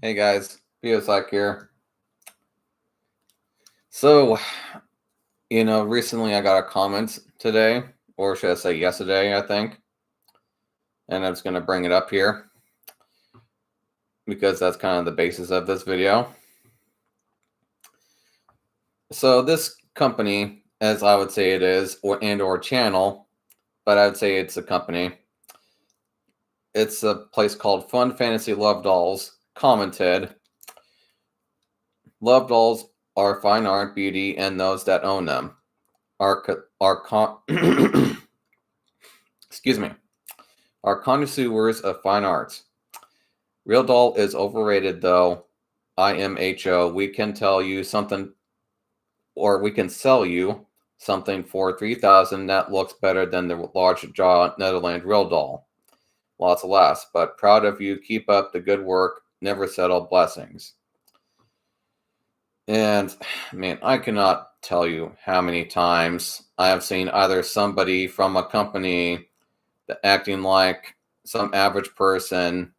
Hey guys, Biosec here. So, recently I got a comment today, or should I say yesterday, I think, and I'm just going to bring it up here because that's kind of the basis of this video. So, this company, as I would say it is, or channel, but I would say it's a company. It's a place called Fun Fantasy Love Dolls, commented, "Love dolls are fine art, beauty, and those that own them excuse me, are connoisseurs of fine arts. Real doll is overrated though. IMHO. We can tell you something, or we can sell you something for 3,000 that looks better than the large jaw Netherlands real doll. Lots of laughs, but proud of you. Keep up the good work. Never settle. Blessings." And man, I cannot tell you how many times I have seen either somebody from a company acting like some average person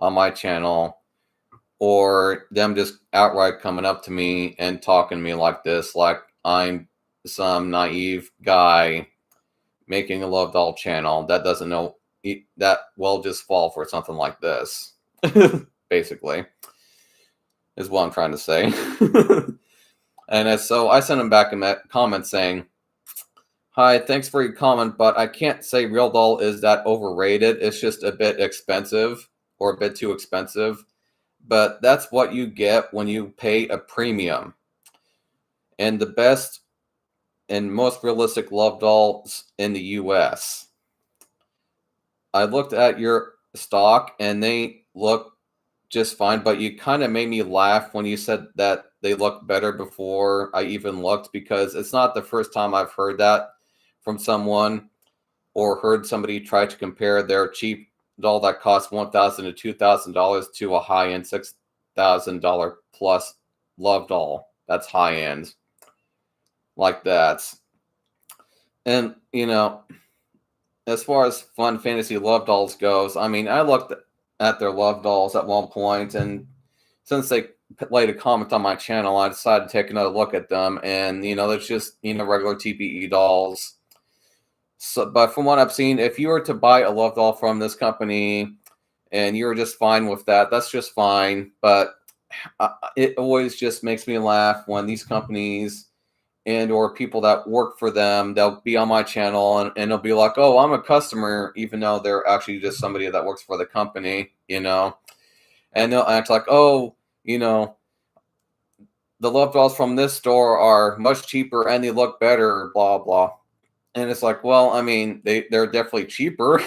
on my channel, or them just outright coming up to me and talking to me like this, like I'm some naive guy making a love doll channel that doesn't know that will just fall for something like this. Basically, is what I'm trying to say. So I sent him back a comment saying, "Hi, thanks for your comment, but I can't say real doll is that overrated. It's just a bit expensive, or a bit too expensive. But that's what you get when you pay a premium. And the best and most realistic love dolls in the US. I looked at your stock and they look just fine, but you kind of made me laugh when you said that they look better before I even looked, because it's not the first time I've heard that from someone, or heard somebody try to compare their cheap doll that costs $1,000 to $2,000 to a high-end $6,000 plus love doll that's high-end like that. And as far as Fun Fantasy Love Dolls goes, I mean, I looked at their love dolls at one point, and since they laid a comment on my channel, I decided to take another look at them. And there's just regular TPE dolls. So, but from what I've seen, if you were to buy a love doll from this company and you're just fine with that, that's just fine. But it always just makes me laugh when these companies and or people that work for them, they'll be on my channel and they'll be like, "Oh, I'm a customer," even though they're actually just somebody that works for the company, and they'll act like, "Oh, the love dolls from this store are much cheaper and they look better, blah blah." And it's like, well, I mean, they're definitely cheaper.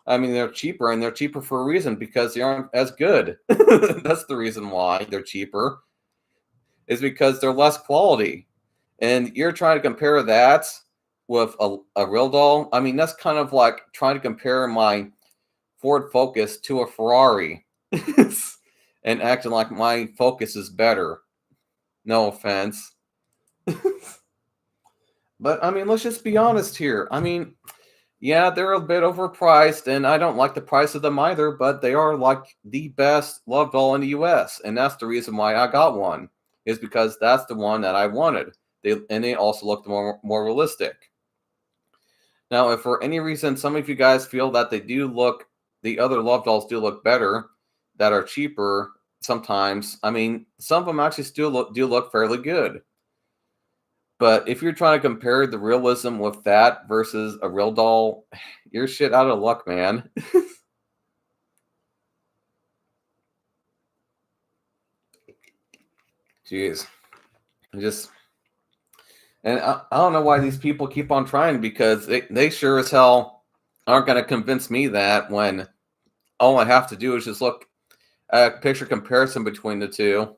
I mean, they're cheaper, and they're cheaper for a reason, because they aren't as good. That's the reason why they're cheaper, is because they're less quality. And you're trying to compare that with a real doll. I mean, that's kind of like trying to compare my Ford Focus to a Ferrari and acting like my Focus is better. No offense. But I mean, let's just be honest here. I mean, yeah, they're a bit overpriced, and I don't like the price of them either, but they are like the best love doll in the US. And that's the reason why I got one, is because that's the one that I wanted. They also look more realistic. Now, if for any reason some of you guys feel that the other love dolls do look better, that are cheaper sometimes, I mean, some of them actually still do look fairly good. But if you're trying to compare the realism with that versus a real doll, you're shit out of luck, man. Jeez. I don't know why these people keep on trying, because they sure as hell aren't going to convince me that, when all I have to do is just look at a picture comparison between the two,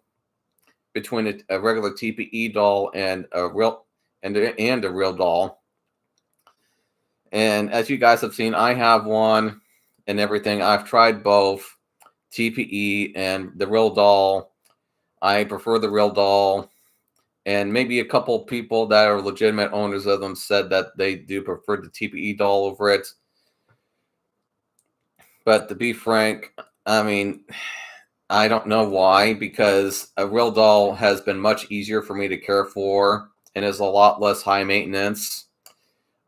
between a regular TPE doll and a real doll. And as you guys have seen, I have one and everything. I've tried both TPE and the real doll. I prefer the real doll. And maybe a couple people that are legitimate owners of them said that they do prefer the TPE doll over it. But to be frank, I mean, I don't know why, because a real doll has been much easier for me to care for and is a lot less high maintenance,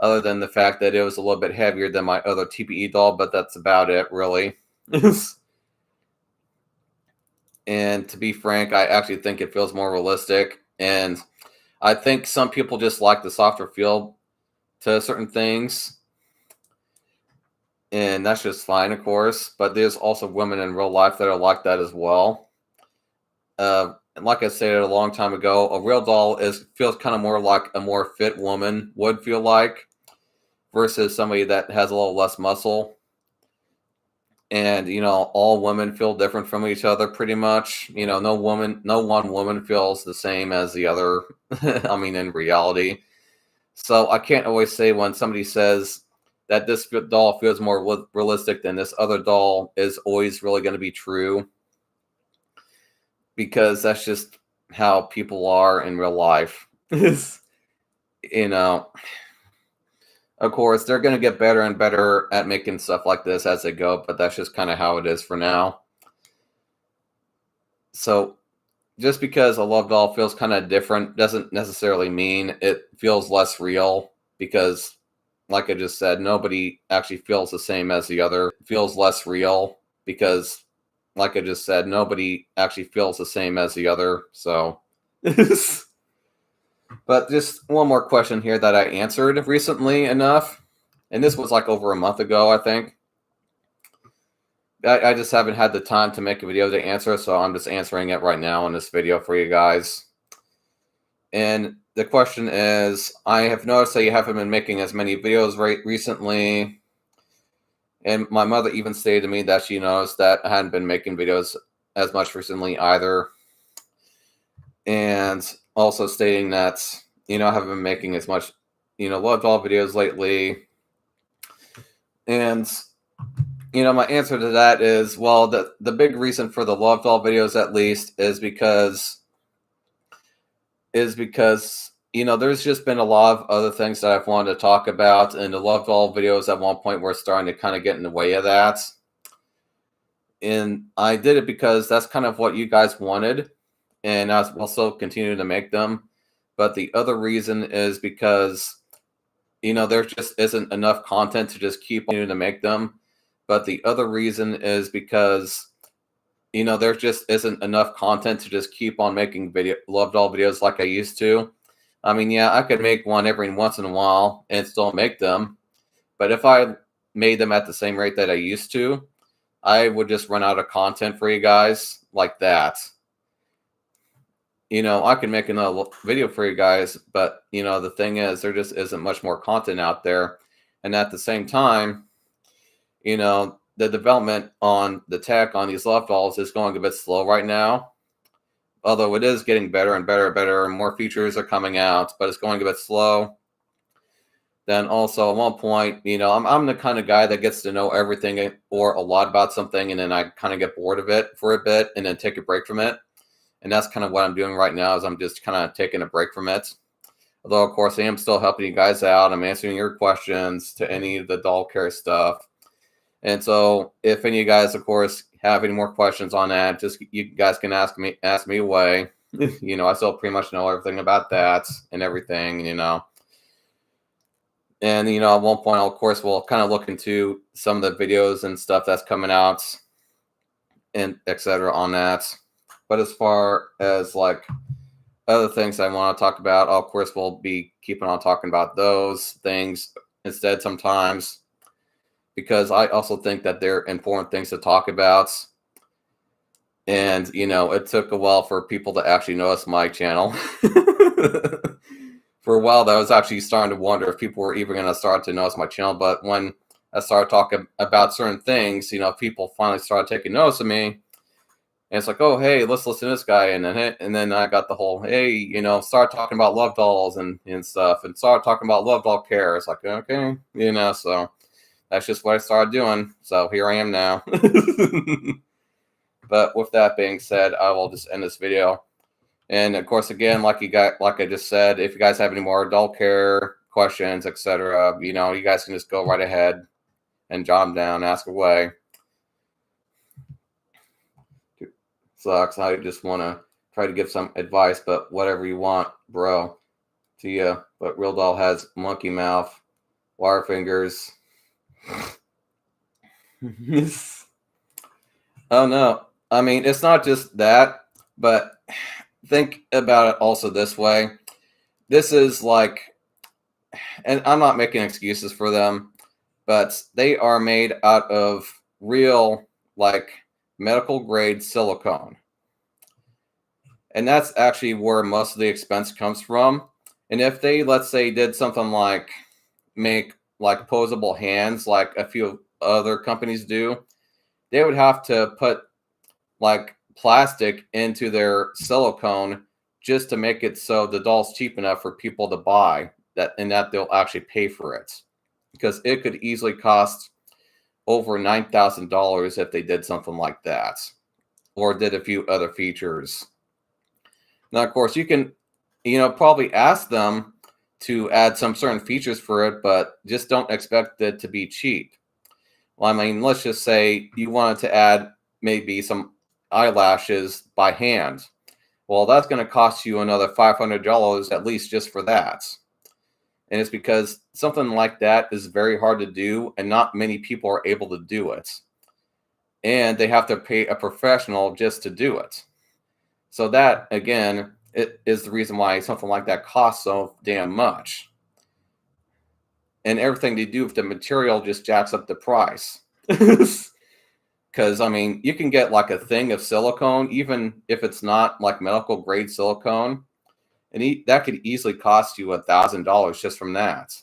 other than the fact that it was a little bit heavier than my other TPE doll, but that's about it, really. And to be frank, I actually think it feels more realistic. And I think some people just like the softer feel to certain things. And that's just fine, of course. But there's also women in real life that are like that as well. And like I said a long time ago, a real doll feels kind of more like a more fit woman would feel like, versus somebody that has a little less muscle. And all women feel different from each other pretty much. No one woman feels the same as the other. I mean, in reality. So I can't always say when somebody says that this doll feels more realistic than this other doll is always really going to be true, because that's just how people are in real life. you know, of course, they're going to get better and better at making stuff like this as they go, but that's just kind of how it is for now. So just because a love doll feels kind of different doesn't necessarily mean it feels less real, because like I just said, nobody actually feels the same as the other. It feels less real because like I just said, nobody actually feels the same as the other. So but just one more question here that I answered recently enough, and this was like over a month ago, I think. I just haven't had the time to make a video to answer, so I'm just answering it right now in this video for you guys. And the question is, I have noticed that you haven't been making as many videos recently. And my mother even stated to me that she noticed that I hadn't been making videos as much recently either. And also stating that, I haven't been making as much, love doll videos lately. And my answer to that is, well, the big reason for the love doll videos, at least, is because there's just been a lot of other things that I've wanted to talk about, and the love doll videos at one point were starting to kind of get in the way of that. And I did it because that's kind of what you guys wanted, and I was also continuing to make them. But the other reason is because there just isn't enough content to just keep continuing to make them. But the other reason is because there just isn't enough content to just keep on making love doll videos like I used to. I mean, yeah, I could make one every once in a while and still make them. But if I made them at the same rate that I used to, I would just run out of content for you guys like that. I can make another video for you guys, but the thing is, there just isn't much more content out there. And at the same time, the development on the tech on these love dolls is going a bit slow right now. Although it is getting better and better and better, and more features are coming out, but it's going a bit slow. Then also at one point, I'm the kind of guy that gets to know everything or a lot about something, and then I kind of get bored of it for a bit and then take a break from it. And that's kind of what I'm doing right now, is I'm just kind of taking a break from it. Although, of course, I am still helping you guys out. I'm answering your questions to any of the doll care stuff. And so if any of you guys, of course, have any more questions on that, just you guys can ask me away. I still pretty much know everything about that and everything, And, at one point, of course, we'll kind of look into some of the videos and stuff that's coming out and etc. on that. But as far as like other things I want to talk about, of course, we'll be keeping on talking about those things instead sometimes, because I also think that they're important things to talk about. And, it took a while for people to actually notice my channel. For a while, I was actually starting to wonder if people were even going to start to notice my channel. But when I started talking about certain things, people finally started taking notice of me. And it's like, oh, hey, let's listen to this guy. And then I got the whole, hey, start talking about love dolls and stuff, and start talking about love doll care. It's like, okay, so that's just what I started doing. So here I am now. But with that being said, I will just end this video. And of course, again, like I just said, if you guys have any more doll care questions, etc., you guys can just go right ahead and jot them down, ask away. sucks. I just want to try to give some advice, but whatever you want, bro. To you. But Real Doll has monkey mouth, wire fingers. Oh no. I mean, it's not just that, but think about it also this way. This is like, and I'm not making excuses for them, but they are made out of real, like, medical grade silicone. And that's actually where most of the expense comes from. And if they, let's say, did something like make like posable hands like a few other companies do, they would have to put like plastic into their silicone just to make it so the doll's cheap enough for people to buy that, and that they'll actually pay for it, because it could easily cost over $9,000 if they did something like that or did a few other features. Now, of course, you can, probably ask them to add some certain features for it, but just don't expect it to be cheap. Well, I mean, let's just say you wanted to add maybe some eyelashes by hand. Well, that's going to cost you another $500 at least just for that. And it's because something like that is very hard to do, and not many people are able to do it. And they have to pay a professional just to do it. So that, again, it is the reason why something like that costs so damn much. And everything they do with the material just jacks up the price. Because, I mean, you can get like a thing of silicone, even if it's not like medical grade silicone, and that could easily cost you $1,000 just from that.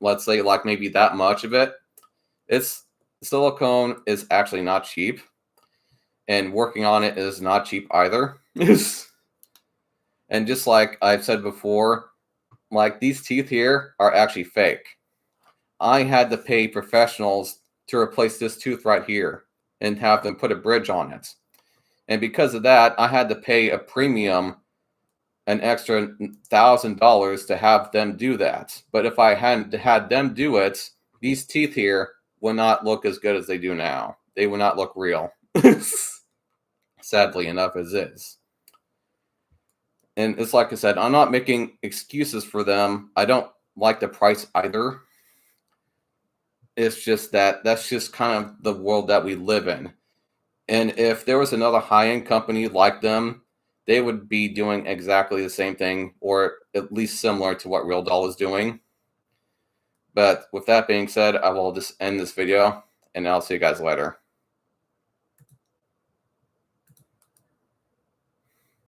Let's say like maybe that much of it. Silicone is actually not cheap, and working on it is not cheap either. And just like I've said before, like these teeth here are actually fake. I had to pay professionals to replace this tooth right here and have them put a bridge on it. And because of that, I had to pay a premium, an extra $1,000 to have them do that. But if I hadn't had them do it, these teeth here would not look as good as they do now. They would not look real. Sadly enough, as is. And it's like I said, I'm not making excuses for them. I don't like the price either. It's just that's just kind of the world that we live in. And if there was another high-end company like them, they would be doing exactly the same thing, or at least similar to what Real Doll is doing. But with that being said, I will just end this video, and I'll see you guys later.